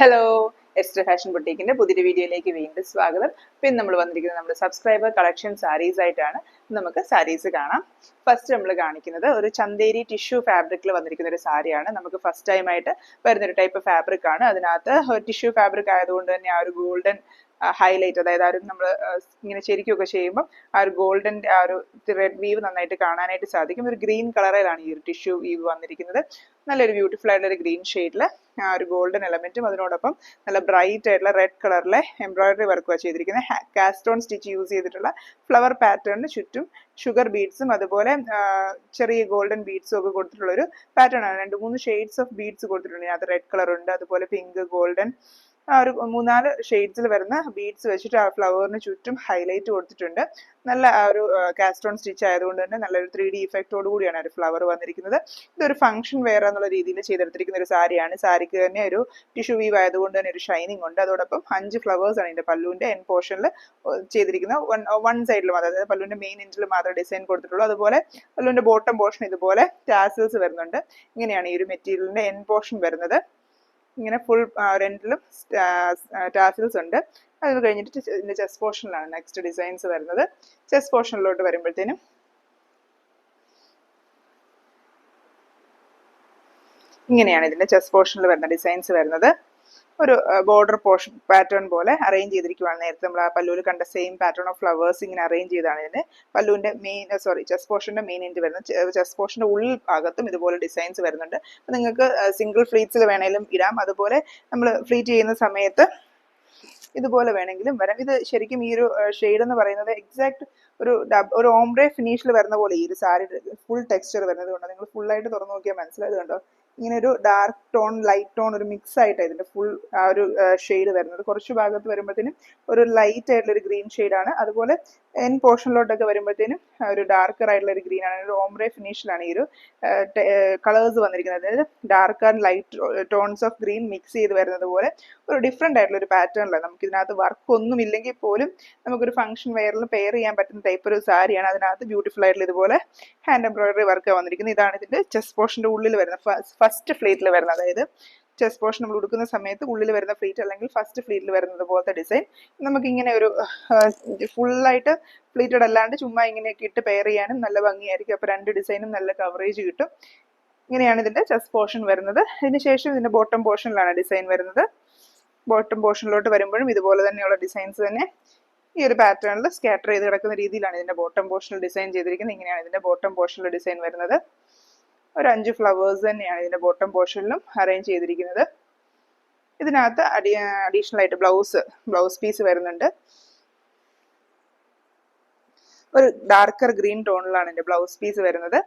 Hello, ester fashion ബുട്ടീക്കിന്റെ പുതിയൊരു വീഡിയോയിലേക്ക് വീണ്ടും സ്വാഗതം. പിന്നെ നമ്മൾ വന്നിരിക്കുന്നത് നമ്മുടെ സബ്സ്ക്രൈബർ കളക്ഷൻ സാരീസ് ആയിട്ടാണ്. നമുക്ക് സാരീസ് കാണാം. ഫസ്റ്റ് നമ്മൾ കാണിക്കുന്നത് ഒരു ചന്തേരി ടിഷ്യൂ ഫാബ്രിക്കിൽ വന്നിരിക്കുന്ന ഒരു സാരിയാണ്. നമുക്ക് ഫസ്റ്റ് ടൈം ആയിട്ട് വരുന്നൊരു ടൈപ്പ് ഫാബ്രിക് ആണ്. അതിനകത്ത് ടിഷ്യൂ ഫാബ്രിക് ആയതുകൊണ്ട് തന്നെ ആ ഒരു ഗോൾഡൻ ഹൈലൈറ്റ്, അതായത് ആ ഒരു നമ്മൾ ഇങ്ങനെ ശരിക്കൊക്കെ ചെയ്യുമ്പോൾ ആ ഒരു ഗോൾഡൻ്റെ ആ ഒരു റെഡ് വീവ് നന്നായിട്ട് കാണാനായിട്ട് സാധിക്കും. ഒരു ഗ്രീൻ കളറിലാണ് ഈ ഒരു ടിഷ്യൂ വീവ് വന്നിരിക്കുന്നത്. നല്ലൊരു ബ്യൂട്ടിഫുൾ ആയിട്ടുള്ള ഒരു ഗ്രീൻ ഷെയ്ഡിൽ ആ ഒരു ഗോൾഡൻ എലമെന്റും അതിനോടൊപ്പം നല്ല ബ്രൈറ്റ് ആയിട്ടുള്ള റെഡ് കളറിലെ എംബ്രോയിഡറി വർക്കുമാണ് ചെയ്തിരിക്കുന്നത്. കാസ്റ്റോൺ സ്റ്റിച്ച് യൂസ് ചെയ്തിട്ടുള്ള ഫ്ലവർ പാറ്റേണിന് ചുറ്റും ഷുഗർ ബീഡ്സും അതുപോലെ ചെറിയ ഗോൾഡൻ ബീഡ്സും ഒക്കെ കൊടുത്തിട്ടുള്ള ഒരു പാറ്റേൺ ആണ്. 2-3 ഷെയ്ഡ്സ് ഓഫ് ബീഡ്സ് കൊടുത്തിട്ടുണ്ട്. അതിനകത്ത് റെഡ് കളർ ഉണ്ട്, അതുപോലെ പിങ്ക്, ഗോൾഡൻ, ആ ഒരു 3-4 ഷെയ്ഡ്സിൽ വരുന്ന ബീഡ്സ് വെച്ചിട്ട് ആ ഫ്ലവറിന് ചുറ്റും ഹൈലൈറ്റ് കൊടുത്തിട്ടുണ്ട്. നല്ല ആ ഒരു കാസ്റ്റോൺ സ്റ്റിച്ച് ആയതുകൊണ്ട് തന്നെ നല്ലൊരു 3D ഇഫക്റ്റോട് കൂടിയാണ് ഒരു ഫ്ലവർ വന്നിരിക്കുന്നത്. ഇതൊരു ഫംഗ്ഷൻ വെയർ എന്നുള്ള രീതിയിൽ ചെയ്തെടുത്തിരിക്കുന്ന ഒരു സാരിയാണ്. സാരിക്ക് തന്നെ ഒരു ടിഷ്യൂ വീവ് ആയതുകൊണ്ട് തന്നെ ഒരു ഷൈനിങ് ഉണ്ട്. അതോടൊപ്പം 5 ഫ്ലവേഴ്സ് ആണ് ഇതിന്റെ പല്ലുവിന്റെ എൻ പോർഷനിൽ ചെയ്തിരിക്കുന്നത്. വൺ സൈഡിൽ മാത്രം, അതായത് പല്ലുവിന്റെ മെയിൻ എൻഡിൽ മാത്രമേ ഡിസൈൻ കൊടുത്തിട്ടുള്ളൂ. അതുപോലെ പല്ലുവിന്റെ ബോട്ടം പോർഷൻ ഇതുപോലെ ടാസൽസ് വരുന്നുണ്ട്. ഇങ്ങനെയാണ് ഈ ഒരു മെറ്റീരിയലിന്റെ എൻ പോർഷൻ വരുന്നത്. ഇങ്ങനെ ഫുൾ രണ്ടിലും ടാസിൽസ് ഉണ്ട്. അത് കഴിഞ്ഞിട്ട് ഇതിന്റെ ചെസ്റ്റ് പോർഷനിലാണ് നെക്സ്റ്റ് ഡിസൈൻസ് വരുന്നത്. ചെസ്റ്റ് പോർഷനിലോട്ട് വരുമ്പോഴത്തേനും ഇങ്ങനെയാണ് ഇതിന്റെ ചെസ്റ്റ് പോർഷനിൽ വരുന്ന ഡിസൈൻസ് വരുന്നത്. ഒരു ബോർഡർ പോർഷൻ പാറ്റേൺ പോലെ അറേഞ്ച് ചെയ്തിരിക്കുകയാണ്. നേരത്തെ നമ്മൾ ആ പല്ലുവിൽ കണ്ട സെയിം പാറ്റേൺ ഓഫ് ഫ്ലവേഴ്സ് ഇങ്ങനെ അറേഞ്ച് ചെയ്താണ് ഇതിന്റെ പല്ലുവിന്റെ ചെസ്റ്റ് പോർഷന്റെ മെയിൻ എൻഡ് വരുന്നത്. ചെസ്റ്റ് പോർഷന്റെ ഉള്ളിൽ ഭാഗത്തും ഇതുപോലെ ഡിസൈൻസ് വരുന്നുണ്ട്. അപ്പൊ നിങ്ങൾക്ക് സിംഗിൾ ഫ്ലീറ്റ്സിൽ വേണേലും ഇടാം. അതുപോലെ നമ്മൾ ഫ്ലീറ്റ് ചെയ്യുന്ന സമയത്ത് ഇതുപോലെ വേണമെങ്കിലും വരാം. ഇത് ശരിക്കും ഈ ഒരു ഷെയ്ഡ് എന്ന് പറയുന്നത് എക്സാക്ട് ഒരു ഓംബ്രെ ഫിനിഷിൽ വരുന്ന പോലെ ഈ ഒരു സാരി ഫുൾ ടെക്സ്ചർ വരുന്നത് കൊണ്ട് നിങ്ങൾ ഫുൾ ആയിട്ട് തുറന്നു നോക്കിയാൽ മനസ്സിലായത് കണ്ടോ. ഇങ്ങനെ ഒരു ഡാർക്ക് ടോൺ ലൈറ്റ് ടോൺ ഒരു മിക്സ് ആയിട്ടാണ് ഇതിന്റെ ഫുൾ ആ ഒരു ഷെയ്ഡ് വരുന്നത്. കുറച്ച് ഭാഗത്ത് വരുമ്പോഴത്തേനും ഒരു ലൈറ്റ് ആയിട്ടുള്ള ഒരു ഗ്രീൻ ഷെയ്ഡാണ്. അതുപോലെ എൻ പോർഷനിലോട്ടൊക്കെ വരുമ്പോഴത്തേനും ഒരു ഡാർക്കർ ആയിട്ടുള്ള ഒരു ഗ്രീൻ ആണ്. ഒരു ഓംബ്രെ ഫിനിഷിലാണ് ഈ ഒരു കളേഴ്സ് വന്നിരിക്കുന്നത്. അതായത് dark and light tones of green mix ചെയ്ത് വരുന്നത് പോലെ ഒരു ഡിഫറെന്റ് ആയിട്ടുള്ള ഒരു പാറ്റേണിലാണ്. നമുക്ക് ഇതിനകത്ത് വർക്ക് ഒന്നും ഇല്ലെങ്കിൽ പോലും നമുക്കൊരു ഫംഗ്ഷൻ വെയറിൽ പെയർ ചെയ്യാൻ പറ്റുന്ന ടൈപ്പ് ഒരു സാരിയാണ്. അതിനകത്ത് ബ്യൂട്ടിഫുൾ ആയിട്ടുള്ള ഇതുപോലെ ഹാൻഡ് എംബ്രോയിഡറി വർക്ക് വന്നിരിക്കുന്നത്. ഇതാണ് ഇതിന്റെ ചെസ്റ്റ് പോർഷന്റെ ഉള്ളിൽ വരുന്ന ഫസ്റ്റ് ഫ്ലീറ്റിൽ വരുന്നത്. അതായത് ചെസ്റ്റ് പോർഷൻ നമ്മൾ ഉടുക്കുന്ന സമയത്ത് ഉള്ളിൽ വരുന്ന ഫ്ലീറ്റ് അല്ലെങ്കിൽ ഫസ്റ്റ് ഫ്ലീറ്റിൽ വരുന്നത് പോലത്തെ ഡിസൈൻ. നമുക്ക് ഇങ്ങനെ ഒരു ഫുള്ളായിട്ട് ഫ്ലീറ്റഡ് അല്ലാണ്ട് ചുമ്മാ ഇങ്ങനെയൊക്കെ ഇട്ട് പെയർ ചെയ്യാനും നല്ല ഭംഗിയായിരിക്കും. അപ്പൊ രണ്ട് ഡിസൈനും നല്ല കവറേജ് കിട്ടും. ഇങ്ങനെയാണ് ഇതിന്റെ ചെസ്റ്റ് പോർഷൻ വരുന്നത്. അതിനുശേഷം ഇതിന്റെ ബോട്ടം പോർഷനിലാണ് ഡിസൈൻ വരുന്നത്. ബോട്ടം പോർഷനിലോട്ട് വരുമ്പോഴും ഇതുപോലെ തന്നെയുള്ള ഡിസൈൻസ് തന്നെ ഈ ഒരു പാറ്റേണിൽ സ്കാറ്റർ ചെയ്ത് കിടക്കുന്ന രീതിയിലാണ് ഇതിന്റെ ബോട്ടം പോർഷനിൽ ഡിസൈൻ ചെയ്തിരിക്കുന്നത്. ഇങ്ങനെയാണ് ഇതിന്റെ ബോട്ടം പോർഷനിൽ ഡിസൈൻ വരുന്നത്. ഒരു 5 ഫ്ലവേഴ്സ് തന്നെയാണ് ഇതിന്റെ ബോട്ടം പോർഷനിലും അറേഞ്ച് ചെയ്തിരിക്കുന്നത്. ഇതിനകത്ത് അഡീഷണൽ ആയിട്ട് ബ്ലൗസ് പീസ് വരുന്നുണ്ട്. ഒരു ഡാർക്കർ ഗ്രീൻ ടോണിലാണ് ഇതിന്റെ ബ്ലൗസ് പീസ് വരുന്നത്.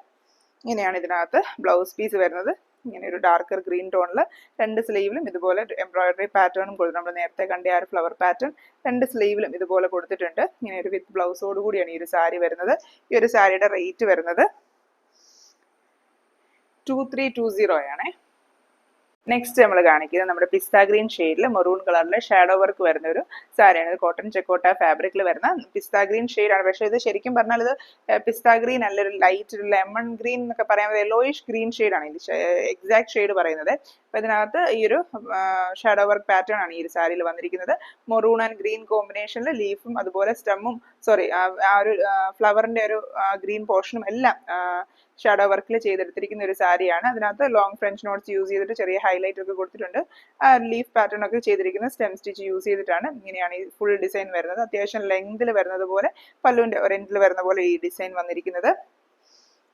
ഇങ്ങനെയാണ് ഇതിനകത്ത് ബ്ലൗസ് പീസ് വരുന്നത്. ഇങ്ങനെ ഒരു ഡാർക്കർ ഗ്രീൻ ടോണിൽ രണ്ട് സ്ലീവിലും ഇതുപോലെ എംബ്രോയിഡറി പാറ്റേണും കൊടുത്തു. നമ്മൾ നേരത്തെ കണ്ട ആ ഒരു ഫ്ലവർ പാറ്റേൺ രണ്ട് സ്ലീവിലും ഇതുപോലെ കൊടുത്തിട്ടുണ്ട്. ഇങ്ങനെ ഒരു വിത്ത് ബ്ലൗസോട് കൂടിയാണ് ഈ ഒരു സാരി വരുന്നത്. ഈ ഒരു സാരിയുടെ റേറ്റ് വരുന്നത് 2320 ആണേ. നെക്സ്റ്റ് നമ്മൾ കാണിക്കുന്നത് നമ്മുടെ പിസ്ത ഗ്രീൻ ഷെയ്ഡിൽ മെറൂൺ കളറിലെ ഷാഡോ വർക്ക് വരുന്ന ഒരു സാരിയാണ്. ഇത് കോട്ടൺ ചെക്കോട്ട ഫാബ്രിക്കിൽ വരുന്ന പിസ്ത ഗ്രീൻ ഷെയ്ഡാണ്. പക്ഷേ ഇത് ശരിക്കും പറഞ്ഞാൽ ഇത് പിസ്ത ഗ്രീൻ അല്ല, ഒരു ലൈറ്റ് ഒരു ലെമൺ ഗ്രീൻ എന്നൊക്കെ പറയാൻ യെല്ലോയിഷ് ഗ്രീൻ ഷെയ്ഡാണ് ഇത് എക്സാക്ട് ഷെയ്ഡ് പറയുന്നത്. അപ്പൊ ഇതിനകത്ത് ഈ ഒരു ഷാഡോ വർക്ക് പാറ്റേൺ ആണ് ഈ ഒരു സാരിയിൽ വന്നിരിക്കുന്നത്. മെറൂൺ ആൻഡ് ഗ്രീൻ കോമ്പിനേഷനിൽ ലീഫും അതുപോലെ സ്റ്റെമ്മും ആ ഒരു ഫ്ലവറിന്റെ ഒരു ഗ്രീൻ പോർഷനും എല്ലാം ഷാഡോ വർക്കിൽ ചെയ്തെടുത്തിരിക്കുന്ന ഒരു സാരിയാണ്. അതിനകത്ത് ലോങ് ഫ്രഞ്ച് നോട്ട്സ് യൂസ് ചെയ്തിട്ട് ചെറിയ ഹൈലൈറ്റ് ഒക്കെ കൊടുത്തിട്ടുണ്ട്. ലീഫ് പാറ്റേൺ ഒക്കെ ചെയ്തിരിക്കുന്ന സ്റ്റെം സ്റ്റിച്ച് യൂസ് ചെയ്തിട്ടാണ്. ഇങ്ങനെയാണ് ഈ ഫുൾ ഡിസൈൻ വരുന്നത്. അത്യാവശ്യം ലെങ്തിൽ വരുന്നത് പോലെ പല്ലുവിന്റെ ഒരു എൻഡിൽ വരുന്ന പോലെ ഈ ഡിസൈൻ വന്നിരിക്കുന്നത്.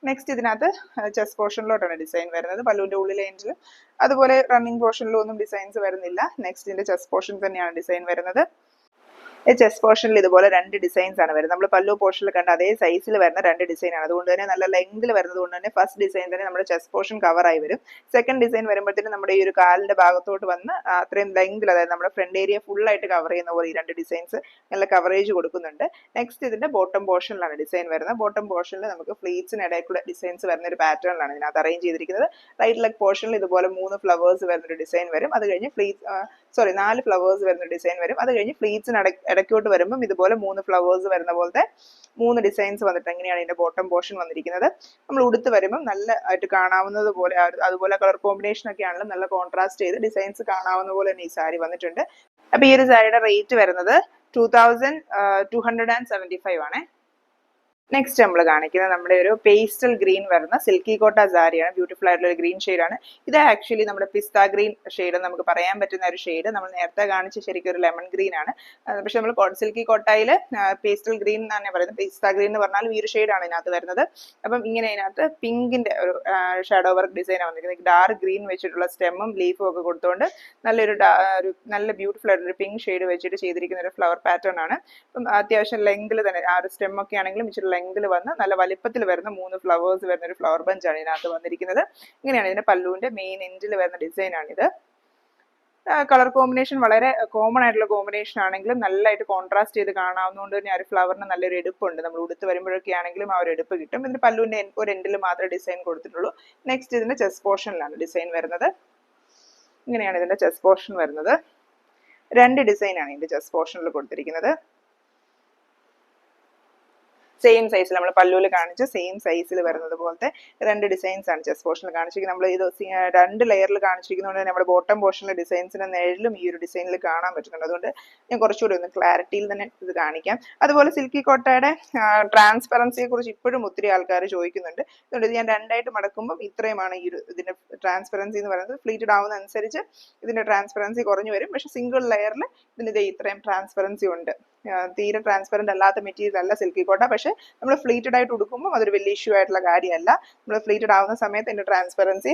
നെക്സ്റ്റ് ഇതിനകത്ത് ചെസ്റ്റ് പോർഷനിലോട്ടാണ് ഡിസൈൻ വരുന്നത്. പല്ലുവിന്റെ ഉള്ളിലെ എൻഡിൽ അതുപോലെ റണ്ണിങ് പോർഷനിലും ഒന്നും ഡിസൈൻസ് വരുന്നില്ല. നെക്സ്റ്റ് ഇതിന്റെ ചെസ്റ്റ് പോർഷൻ തന്നെയാണ് ഡിസൈൻ വരുന്നത്. ചെസ്റ്റ് പോർഷനിൽ ഇതുപോലെ രണ്ട് ഡിസൈൻസ് ആണ് വരുന്നത്. നമ്മൾ പല്ലു പോർഷനിൽ കണ്ട അതേ സൈസിൽ വരുന്ന രണ്ട് ഡിസൈൻ ആണ്. അതുകൊണ്ട് തന്നെ നല്ല ലെങ്തിൽ വരുന്നത് കൊണ്ട് തന്നെ ഫസ്റ്റ് ഡിസൈൻ തന്നെ നമ്മുടെ ചെസ്റ്റ് പോർഷൻ കവർ ആയി വരും. സെക്കൻഡ് ഡിസൈൻ വരുമ്പോഴത്തേനും നമ്മുടെ ഈ ഒരു കാലിന്റെ ഭാഗത്തോട്ട് വന്ന് അത്രയും ലെങ്തിൽ, അതായത് നമ്മുടെ ഫ്രണ്ട് ഏരിയ ഫുൾ ആയിട്ട് കവർ ചെയ്യുന്ന പോലെ ഈ രണ്ട് ഡിസൈൻസ് നല്ല കവറേജ് കൊടുക്കുന്നുണ്ട്. നെക്സ്റ്റ് ഇതിന്റെ ബോട്ടം പോർഷനിലാണ് ഡിസൈൻ വരുന്നത്. ബോട്ടം പോർഷനിൽ നമുക്ക് ഫ്ലീറ്റ്സിന് ഇടയിൽ കൂടെ ഡിസൈൻസ് വരുന്ന ഒരു പാറ്റേണിലാണ് ഇതിനകത്ത് അറേഞ്ച് ചെയ്തിരിക്കുന്നത്. റൈറ്റ് ലെഗ് പോർഷനിൽ ഇതുപോലെ 3 ഫ്ലവേഴ്സ് വരുന്ന ഒരു ഡിസൈൻ വരും. അത് കഴിഞ്ഞ് സോറി 4 ഫ്ലവേഴ്സ് വരുന്ന ഡിസൈൻ വരും. അത് കഴിഞ്ഞ് ഫ്ലീറ്റ്സിന് ഇടയ്ക്കോട്ട് വരുമ്പം ഇതുപോലെ 3 ഫ്ലവേഴ്സ് വരുന്ന പോലത്തെ 3 ഡിസൈൻസ് വന്നിട്ട് എങ്ങനെയാണ് ഇതിന്റെ ബോട്ടം പോർഷൻ വന്നിരിക്കുന്നത്. നമ്മൾ ഉടുത്ത് വരുമ്പം നല്ല ആയിട്ട് കാണാവുന്നത് പോലെ അതുപോലെ കളർ കോമ്പിനേഷൻ ഒക്കെ ആണെങ്കിലും നല്ല കോൺട്രാസ്റ്റ് ചെയ്ത് ഡിസൈൻസ് കാണാവുന്ന പോലെ തന്നെ ഈ സാരി വന്നിട്ടുണ്ട്. അപ്പൊ ഈ ഒരു സാരിയുടെ റേറ്റ് വരുന്നത് 2275 ആണ്. നെക്സ്റ്റ് നമ്മൾ കാണിക്കുന്നത് നമ്മുടെ ഒരു പേസ്റ്റൽ ഗ്രീൻ വരുന്ന സിൽക്കി കോട്ട സാരിയാണ്. ബ്യൂട്ടിഫുൾ ആയിട്ടുള്ള ഒരു ഗ്രീൻ ഷെയ്ഡാണ്. ഇത് ആക്ച്വലി നമ്മുടെ പിസ്ത ഗ്രീൻ ഷെയ്ഡ് നമുക്ക് പറയാൻ പറ്റുന്ന ഒരു ഷെയ്ഡ്. നമ്മൾ നേരത്തെ കാണിച്ച ശരിക്കും ഒരു ലെമൺ ഗ്രീൻ ആണ്. പക്ഷെ നമ്മൾ സിൽക്കി കോട്ടയിൽ പേസ്റ്റൽ ഗ്രീൻ എന്നാണ് പറയുന്നത്. പിസ്ത ഗ്രീൻ എന്ന് പറഞ്ഞാൽ ഈ ഒരു ഷെയ്ഡാണ് ഇതിനകത്ത് വരുന്നത്. അപ്പം ഇങ്ങനെ ഇതിനകത്ത് പിങ്കിന്റെ ഒരു ഷാഡോ വർക്ക് ഡിസൈൻ ആണ് വന്നിരിക്കുന്നത്. ഡാർക്ക് ഗ്രീൻ വെച്ചിട്ടുള്ള സ്റ്റെമ്മും ലീഫും ഒക്കെ കൊടുത്തുകൊണ്ട് നല്ല ബ്യൂട്ടിഫുൾ ആയിട്ടുള്ള പിങ്ക് ഷെയ്ഡ് വെച്ചിട്ട് ചെയ്തിരിക്കുന്ന ഒരു ഫ്ലവർ പാറ്റേൺ ആണ്. അപ്പം അത്യാവശ്യം ലെങ്തിൽ തന്നെ ആ ഒരു സ്റ്റെം ഒക്കെ ആണെങ്കിലും ഇച്ചിരി ലെങ്തിൽ വന്ന് നല്ല വലിപ്പത്തിൽ വരുന്ന 3 ഫ്ലവേഴ്സ് വരുന്ന ഒരു ഫ്ലവർ ബഞ്ചാണ് ഇതിനകത്ത് വന്നിരിക്കുന്നത്. ഇങ്ങനെയാണ് ഇതിന്റെ പല്ലുവിന്റെ മെയിൻ എൻഡിൽ വരുന്ന ഡിസൈൻ ആണിത്. കളർ കോമ്പിനേഷൻ വളരെ കോമൺ ആയിട്ടുള്ള കോമ്പിനേഷൻ ആണെങ്കിലും നല്ലതായിട്ട് കോൺട്രാസ്റ്റ് ചെയ്ത് കാണാവുന്നതുകൊണ്ട് തന്നെ ആ ഒരു ഫ്ലവറിന് നല്ലൊരു എടുപ്പുണ്ട്. നമ്മൾ ഉടുത്ത് വരുമ്പോഴൊക്കെ ആണെങ്കിലും ആ ഒരു എടുപ്പ് കിട്ടും. ഇതിന്റെ പല്ലുവിന്റെ ഒരു എൻഡിൽ മാത്രമേ ഡിസൈൻ കൊടുത്തിട്ടുള്ളൂ. നെക്സ്റ്റ് ഇതിന്റെ ചെസ്റ്റ് പോർഷനിലാണ് ഡിസൈൻ വരുന്നത്. ഇങ്ങനെയാണ് ഇതിന്റെ ചെസ്റ്റ് പോർഷൻ വരുന്നത്. 2 ഡിസൈനാണ് ഇതിന്റെ ചെസ്റ്റ് പോർഷനിൽ കൊടുത്തിരിക്കുന്നത്. സെയിം സൈസിൽ നമ്മൾ പല്ലുവിൽ കാണിച്ച സെയിം സൈസിൽ വരുന്നത് പോലത്തെ 2 ഡിസൈൻസ് ആണ് ചെസ്റ്റ് പോർഷനിൽ കാണിച്ചിരിക്കുന്നത്. നമ്മൾ ഇത് 2 ലെയറിൽ കാണിച്ചിരിക്കുന്നതുകൊണ്ട് നമ്മുടെ ബോട്ടം പോർഷനിലെ ഡിസൈൻസിന്റെ നേരിലും ഈ ഒരു ഡിസൈനിൽ കാണാൻ പറ്റുന്നുണ്ട്. അതുകൊണ്ട് ഞാൻ കുറച്ചുകൂടി ഒന്ന് ക്ലാരിറ്റിയിൽ തന്നെ ഇത് കാണിക്കാം. അതുപോലെ സിൽക്കി കോട്ടയുടെ ട്രാൻസ്പെറൻസിയെ കുറിച്ച് ഇപ്പോഴും ഒത്തിരി ആൾക്കാർ ചോദിക്കുന്നുണ്ട്. അതുകൊണ്ട് ഇത് ഞാൻ 2ആയിട്ട് മടക്കുമ്പോൾ ഇത്രയുമാണ് ഈ ഒരു ഇതിന്റെ ട്രാൻസ്പെറൻസി എന്ന് പറയുന്നത്. ഫ്ലീറ്റഡ് ആവുന്ന അനുസരിച്ച് ഇതിന്റെ ട്രാൻസ്പെറൻസി കുറഞ്ഞു വരും. പക്ഷെ സിംഗിൾ ലെയറിൽ ഇതിന് ഇത്രയും ട്രാൻസ്പെറൻസി ഉണ്ട്. തീരെ ട്രാൻസ്പെറന്റ് അല്ലാത്ത മെറ്റീരിയൽ അല്ല സിൽക്കി കോട്ട. പക്ഷെ നമ്മൾ ഫ്ലീറ്റഡ് ആയിട്ട് ഉടുക്കുമ്പോൾ അതൊരു വലിയ ഇഷ്യൂ ആയിട്ടുള്ള കാര്യമല്ല. നമ്മൾ ഫ്ലീറ്റഡ് ആവുന്ന സമയത്ത് ഇതിന്റെ ട്രാൻസ്പെറൻസി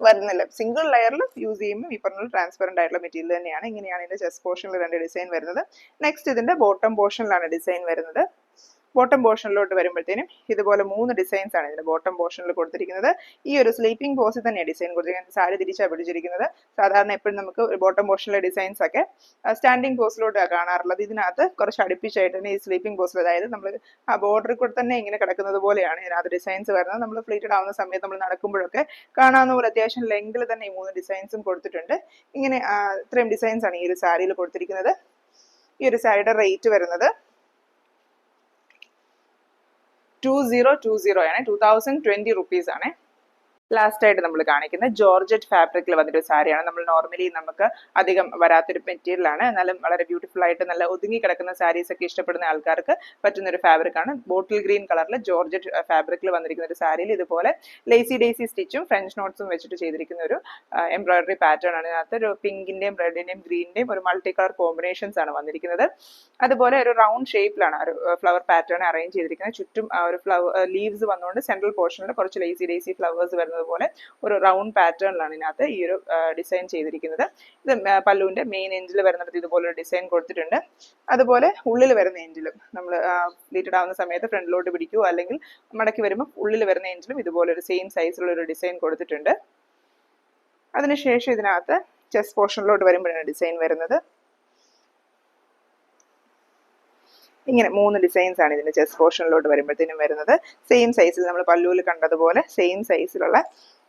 വരുന്നില്ല. സിംഗിൾ ലെയറിൽ യൂസ് ചെയ്യുമ്പോൾ ഈ പറഞ്ഞ ട്രാൻസ്പെറന്റ് ആയിട്ടുള്ള മെറ്റീരിയൽ തന്നെയാണ്. ഇങ്ങനെയാണ് ഇതിന്റെ ചെസ്റ്റ് പോർഷനിൽ 2 ഡിസൈൻ വരുന്നത്. നെക്സ്റ്റ് ഇതിന്റെ ബോട്ടം പോർഷനിലാണ് ഡിസൈൻ വരുന്നത്. ബോട്ടം പോർഷനിലോട്ട് വരുമ്പോഴത്തേനും ഇതുപോലെ 3 ഡിസൈൻസ് ആണ് ഇതിന്റെ ബോട്ടം പോർഷനിൽ കൊടുത്തിരിക്കുന്നത്. ഈ ഒരു സ്ലീപ്പിംഗ് പോസിൽ തന്നെയാണ് ഡിസൈൻ കൊടുത്തിരിക്കുന്നത്. സാരി തിരിച്ചാണ് പിടിച്ചിരിക്കുന്നത്. സാധാരണ എപ്പോഴും നമുക്ക് ബോട്ടം പോർഷനിലെ ഡിസൈൻസ് ഒക്കെ സ്റ്റാൻഡിംഗ് പോസിലോട്ട് കാണാറുള്ളത്. ഇതിനകത്ത് കുറച്ച് അടുപ്പിച്ചായിട്ട് തന്നെ ഈ സ്ലീപ്പിംഗ് പോസിൽ, അതായത് നമ്മൾ ആ ബോർഡറിൽ കൂടെ തന്നെ ഇങ്ങനെ കിടക്കുന്നത് പോലെയാണ് ഇതിനകത്ത് ഡിസൈൻസ് വരുന്നത്. നമ്മൾ ഫ്ലീറ്റഡ് ആവുന്ന സമയത്ത് നമ്മൾ നടക്കുമ്പോഴൊക്കെ കാണാവുന്ന പോലെ അത്യാവശ്യം ലെങ്തിൽ തന്നെ ഈ 3 ഡിസൈൻസും കൊടുത്തിട്ടുണ്ട്. ഇങ്ങനെ ഇത്രയും ഡിസൈൻസ് ആണ് ഈ ഒരു സാരിയിൽ കൊടുത്തിരിക്കുന്നത്. ഈ ഒരു സാരിയുടെ റേറ്റ് വരുന്നത് 2020 ആണ്. 2020 റുപ്പീസ് ആണ്. ലാസ്റ്റ് ആയിട്ട് നമ്മൾ കാണിക്കുന്നത് ജോർജറ്റ് ഫാബ്രിക്കിൽ വന്നിട്ട് ഒരു സാരിയാണ്. നമ്മൾ നോർമലി നമുക്ക് അധികം വരാത്തൊരു മെറ്റീരിയൽ ആണ്. എന്നാലും വളരെ ബ്യൂട്ടിഫുൾ ആയിട്ട് നല്ല ഒതുങ്ങി കിടക്കുന്ന സാരീസ് ഒക്കെ ഇഷ്ടപ്പെടുന്ന ആൾക്കാർക്ക് പറ്റുന്ന ഒരു ഫാബ്രിക് ആണ്. ബോട്ടിൽ ഗ്രീൻ കളറിൽ ജോർജറ്റ് ഫാബ്രിക്കിൽ വന്നിരിക്കുന്ന ഒരു സാരിയിൽ ഇതുപോലെ ലേസി ഡേസി സ്റ്റിച്ചും ഫ്രഞ്ച് നോട്ട്സും വെച്ചിട്ട് ചെയ്തിരിക്കുന്ന ഒരു എംബ്രോയിഡറി പാറ്റേൺ ആണ്. ഇതിനകത്ത് ഒരു പിങ്കിന്റെയും റെഡിന്റെയും ഗ്രീനിന്റെയും ഒരു മൾട്ടി കളർ കോമ്പിനേഷൻസ് ആണ് വന്നിരിക്കുന്നത്. അതുപോലെ ഒരു റൗണ്ട് ഷേപ്പിലാണ് ഒരു ഫ്ലവർ പാറ്റേൺ അറേഞ്ച് ചെയ്തിരിക്കുന്നത്. ചുറ്റും ഒരു ലീവ്സ് വന്നുകൊണ്ട് സെൻട്രൽ പോർഷനിൽ കുറച്ച് ലേസി ഡേസി ഫ്ലവേഴ്സ് വരുന്നത് പോലെ ഒരു റൗണ്ട് പാറ്റേണിലാണ് ഇതിനകത്ത് ഈ ഒരു ഡിസൈൻ ചെയ്തിരിക്കുന്നത്. ഇത് പല്ലുവിന്റെ മെയിൻ എൻഡിൽ വരുന്നിടത്ത് ഇതുപോലെ ഒരു ഡിസൈൻ കൊടുത്തിട്ടുണ്ട്. അതുപോലെ ഉള്ളിൽ വരുന്ന എൻഡിലും നമ്മൾ പ്ലീറ്റഡ് ആവുന്ന സമയത്ത് ഫ്രണ്ടിലോട്ട് പിടിക്കുകയോ അല്ലെങ്കിൽ മടക്കി വരുമ്പോൾ ഉള്ളിൽ വരുന്ന എൻഡിലും ഇതുപോലെ ഒരു സെയിം സൈസിലുള്ള ഒരു ഡിസൈൻ കൊടുത്തിട്ടുണ്ട്. അതിനുശേഷം ഇതിനകത്ത് ചെസ്റ്റ് പോർഷനിലോട്ട് വരുമ്പോഴാണ് ഡിസൈൻ വരുന്നത്. ഇങ്ങനെ 3 ഡിസൈൻസ് ആണ് ഇതിന്റെ ചെസ്റ്റ് പോർഷനിലോട്ട് വരുമ്പോഴത്തേനും വരുന്നത്. സെയിം സൈസിൽ നമ്മൾ പല്ലുവിൽ കണ്ടതുപോലെ സെയിം സൈസിലുള്ള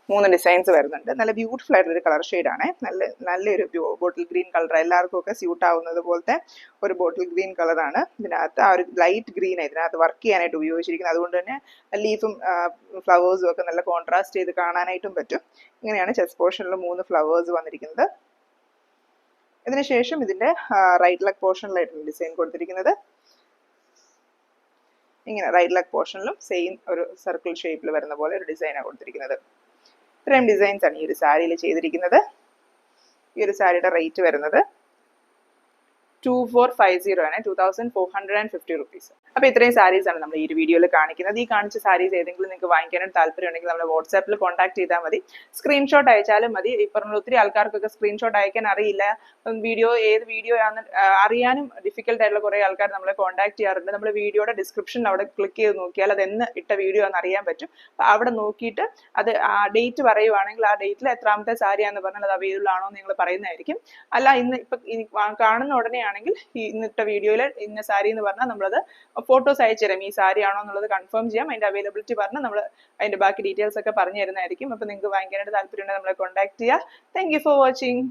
3 ഡിസൈൻസ് വരുന്നുണ്ട്. നല്ല ബ്യൂട്ടിഫുൾ ആയിട്ടുള്ള ഒരു കളർ ഷെയ്ഡാണ്. നല്ലൊരു ബോട്ടിൽ ഗ്രീൻ കളർ, എല്ലാവർക്കും ഒക്കെ സ്യൂട്ട് ആവുന്നത് പോലത്തെ ഒരു ബോട്ടിൽ ഗ്രീൻ കളറാണ്. ഇതിനകത്ത് ആ ഒരു ലൈറ്റ് ഗ്രീൻ ഇതിനകത്ത് വർക്ക് ചെയ്യാനായിട്ട് ഉപയോഗിച്ചിരിക്കുന്നത്. അതുകൊണ്ട് തന്നെ ലീഫും ഫ്ലവേഴ്സും ഒക്കെ നല്ല കോൺട്രാസ്റ്റ് ചെയ്ത് കാണാനായിട്ടും പറ്റും. ഇങ്ങനെയാണ് ചെസ്റ്റ് പോർഷനിൽ 3 ഫ്ലവേഴ്സ് വന്നിരിക്കുന്നത്. ഇതിനുശേഷം ഇതിന്റെ റൈറ്റ് ലെഗ് പോർഷനിലായിട്ടാണ് ഡിസൈൻ കൊടുത്തിരിക്കുന്നത്. ഇങ്ങനെ റൈറ്റ് ലെഗ് പോർഷനിലും സെയിം ഒരു സർക്കിൾ ഷേപ്പിൽ വരുന്ന പോലെ ഒരു ഡിസൈനാണ് കൊടുത്തിരിക്കുന്നത്. ഇത്രയും ഡിസൈൻസ് ആണ് ഈ ഒരു സാരിയിൽ ചെയ്തിരിക്കുന്നത്. ഈ ഒരു സാരിയുടെ റേറ്റ് വരുന്നത് 2450 ആണ്. 2450 റുപ്പീസ്. അപ്പോൾ ഇത്രയും സാരീസ് ആണ് നമ്മൾ ഈ ഒരു വീഡിയോയിൽ കാണിക്കുന്നത്. ഈ കാണിച്ച സാരീസ് ഏതെങ്കിലും നിങ്ങൾക്ക് വാങ്ങിക്കാനായിട്ട് താല്പര്യം ഉണ്ടെങ്കിൽ നമ്മൾ വാട്സാപ്പിൽ കോൺടാക്ട് ചെയ്താൽ മതി. സ്ക്രീൻഷോട്ട് അയച്ചാലും മതി. ഈ പറഞ്ഞ ഒത്തിരി ആൾക്കാർക്കൊക്കെ സ്ക്രീൻഷോട്ട് അയക്കാൻ അറിയില്ല. ഏത് വീഡിയോ ആണെന്ന് അറിയാനും ഡിഫിക്കൽട്ട് ആയിട്ടുള്ള കുറേ ആൾക്കാർ നമ്മളെ കോൺടാക്ട് ചെയ്യാറുണ്ട്. നമ്മൾ വീഡിയോയുടെ ഡിസ്ക്രിപ്ഷനിൽ അവിടെ ക്ലിക്ക് ചെയ്ത് നോക്കിയാൽ അത് എന്ന് ഇട്ട വീഡിയോ ആണെന്ന് അറിയാൻ പറ്റും. അപ്പോൾ അവിടെ നോക്കിയിട്ട് അത് ആ ഡേറ്റ് പറയുവാണെങ്കിൽ ആ ഡേറ്റിൽ എത്രാമത്തെ സാരിയാണെന്ന് പറഞ്ഞാൽ അത് അവൈലബിൾ ആണോ എന്ന് നിങ്ങൾ പറയുന്നതായിരിക്കും. അല്ല ഇപ്പം കാണുന്ന ഉടനെ ആണെങ്കിൽ ഇന്നിട്ട വീഡിയോയിൽ ഇന്ന സാരി എന്ന് പറഞ്ഞാൽ നമ്മളത് ഫോട്ടോസ് അയച്ചു തരാം. ഈ സാരി ആണോ എന്നുള്ളത് കൺഫേം ചെയ്യാം. അതിന്റെ അവൈലബിലിറ്റി പറഞ്ഞാൽ നമ്മൾ അതിന്റെ ബാക്കി ഡീറ്റെയിൽസ് ഒക്കെ പറഞ്ഞു തരുന്നതായിരിക്കും. അപ്പോൾ നിങ്ങൾക്ക് വാങ്ങിക്കാനായിട്ട് താല്പര്യം ഉണ്ടെങ്കിൽ നമ്മളെ കോൺടാക്ട് ചെയ്യുക. Thank you for watching.